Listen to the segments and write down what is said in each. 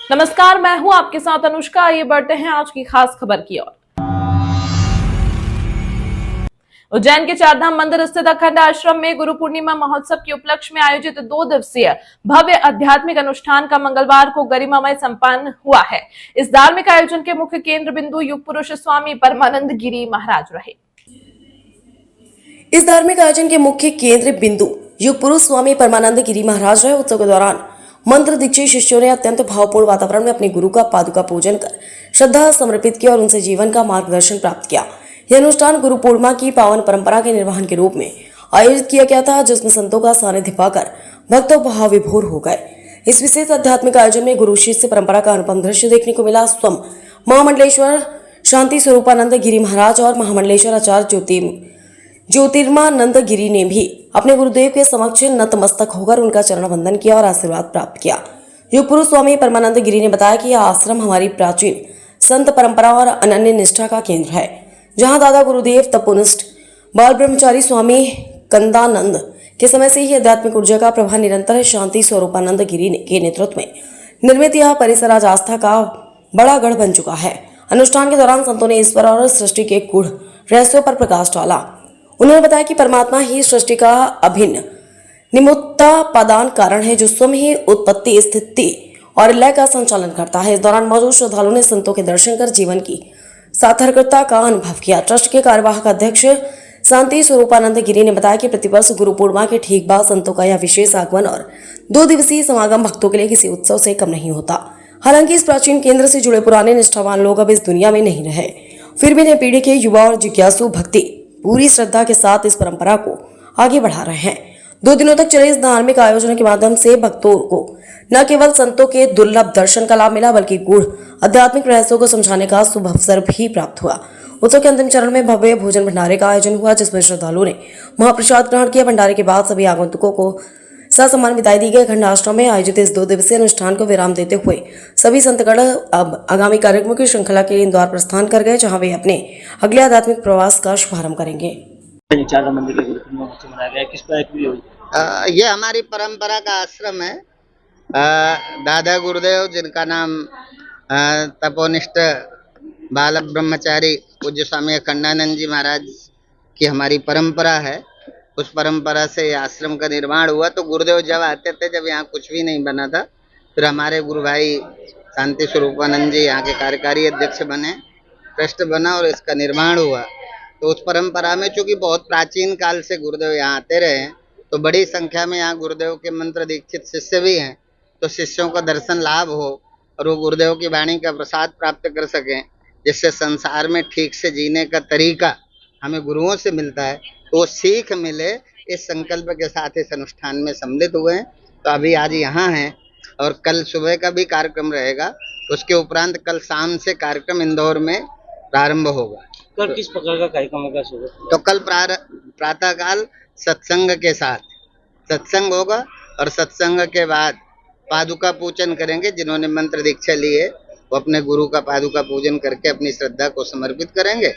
नमस्कार, मैं हूं आपके साथ अनुष्का। आइए बढ़ते हैं आज की खास खबर की ओर। उज्जैन के चारधाम मंदिर स्थित अखंड आश्रम में गुरु पूर्णिमा महोत्सव के उपलक्ष्य में आयोजित 2 दिवसीय भव्य आध्यात्मिक अनुष्ठान का मंगलवार को गरिमामय संपन्न हुआ है। इस धार्मिक आयोजन के मुख्य केंद्र बिंदु युग पुरुष स्वामी परमानंद गिरी महाराज रहे। इस धार्मिक आयोजन के मुख्य केंद्र बिंदु युग पुरुष स्वामी परमानंद गिरी महाराज रहे। उत्सव के दौरान मंत्र दीक्षित शिष्यों ने अत्यंत भावपूर्ण वातावरण में अपने गुरु का पादुका पूजन कर श्रद्धा समर्पित किया और उनसे जीवन का मार्गदर्शन प्राप्त किया। यह अनुष्ठान गुरु पूर्णिमा की पावन परंपरा के निर्वहन के रूप में आयोजित किया गया था, जिसमें संतों का सानिध्य पाकर भक्तों भाव विभोर हो गए। इस विशेष आध्यात्मिक आयोजन में गुरु शिष्य परंपरा का अनुपम दृश्य देखने को मिला। स्वयं महामंडलेश्वर शांति स्वरूपानंद गिरी महाराज और महामंडलेश्वर आचार्य ज्योतिर्मानंद गिरी ने भी अपने गुरुदेव के समक्ष नतमस्तक होकर उनका चरण वंदन किया और आशीर्वाद प्राप्त किया। युग पुरुष स्वामी परमानंद गिरी ने बताया कि यह आश्रम हमारी प्राचीन संत परंपरा और अनन्य निष्ठा का केंद्र है, जहां दादा गुरुदेव तपोनिष्ठ बाल ब्रह्मचारी स्वामी कंदानंद के समय से ही आध्यात्मिक ऊर्जा का प्रवाह निरंतर है। शांति स्वरूपानंद गिरी के नेतृत्व में निर्मित यह परिसर आज आस्था का बड़ा गढ़ बन चुका है। अनुष्ठान के दौरान संतों ने ईश्वर और सृष्टि के गूढ़ रहस्यों पर प्रकाश डाला। उन्होंने बताया कि परमात्मा ही सृष्टि का अभिन्न निमित्तापादान कारण है, जो स्वयं ही उत्पत्ति, स्थिति और लय का संचालन करता है। इस दौरान मौजूद श्रद्धालुओं ने संतों के दर्शन कर जीवन की सार्थकता का अनुभव किया। ट्रस्ट के कार्यवाहक अध्यक्ष शांति स्वरूपानंद गिरी ने बताया कि प्रतिवर्ष गुरु पूर्णिमा के ठीक बाद संतों का यह विशेष आगमन और 2 दिवसीय समागम भक्तों के लिए किसी उत्सव से कम नहीं होता। हालांकि इस प्राचीन केंद्र से जुड़े पुराने निष्ठावान लोग अब इस दुनिया में नहीं रहे, फिर भी नई पीढ़ी के युवा और जिज्ञासु भक्ति पूरी श्रद्धा के साथ इस परंपरा को आगे बढ़ा रहे हैं। 2 दिनों तक चले इस धार्मिक आयोजन के माध्यम से भक्तों को न केवल संतों के दुर्लभ दर्शन का लाभ मिला, बल्कि गूढ़ आध्यात्मिक रहस्यों को समझाने का शुभ अवसर भी प्राप्त हुआ। उत्सव के अंतिम चरण में भव्य भोजन भंडारे का आयोजन हुआ, जिसमें श्रद्धालुओं ने महाप्रसाद ग्रहण किया। भंडारे के बाद सभी आगंतुकों को ससम्मान विदाई दी गई। अखंड आश्रम में आयोजित इस 2 दिवसीय अनुष्ठान को विराम देते हुए सभी संतगण अब आगामी कार्यक्रमों की श्रृंखला के लिए इंदौर प्रस्थान कर गए, जहां वे अपने अगले आध्यात्मिक प्रवास का शुभारंभ करेंगे। ये हमारी परंपरा का आश्रम है। दादा गुरुदेव, जिनका नाम तपोनिष्ठ बाल ब्रह्मचारी पूज्य स्वामी अखंडानंद जी महाराज की हमारी परंपरा है। उस परंपरा से आश्रम का निर्माण हुआ। तो गुरुदेव जब आते थे, जब यहाँ कुछ भी नहीं बना था, फिर हमारे गुरु भाई शांति स्वरूपानंद जी यहाँ के कार्यकारी अध्यक्ष बने, ट्रस्ट बना और इसका निर्माण हुआ। तो उस परंपरा में चूंकि बहुत प्राचीन काल से गुरुदेव यहाँ आते रहे हैं, तो बड़ी संख्या में यहाँ गुरुदेव के मंत्र दीक्षित शिष्य भी हैं। तो शिष्यों का दर्शन लाभ हो और वो गुरुदेव की वाणी का प्रसाद प्राप्त कर सकें, जिससे संसार में ठीक से जीने का तरीका हमें गुरुओं से मिलता है, तो सीख मिले, इस संकल्प के साथ इस अनुष्ठान में सम्मिलित हुए हैं। तो अभी आज यहाँ हैं और कल सुबह का भी कार्यक्रम रहेगा। उसके उपरांत कल शाम से कार्यक्रम इंदौर में प्रारंभ होगा। कल किस प्रकार का कार्यक्रम होगा सुबह? तो कल प्रातःकाल सत्संग के साथ सत्संग होगा और सत्संग के बाद पादुका पूजन करेंगे। जिन्होंने मंत्र दीक्षा ली है वो अपने गुरु का पादुका पूजन करके अपनी श्रद्धा को समर्पित करेंगे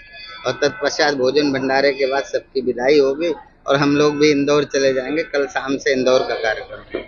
और तत्पश्चात भोजन भंडारे के बाद सबकी विदाई होगी और हम लोग भी इंदौर चले जाएंगे। कल शाम से इंदौर का कार्यक्रम है।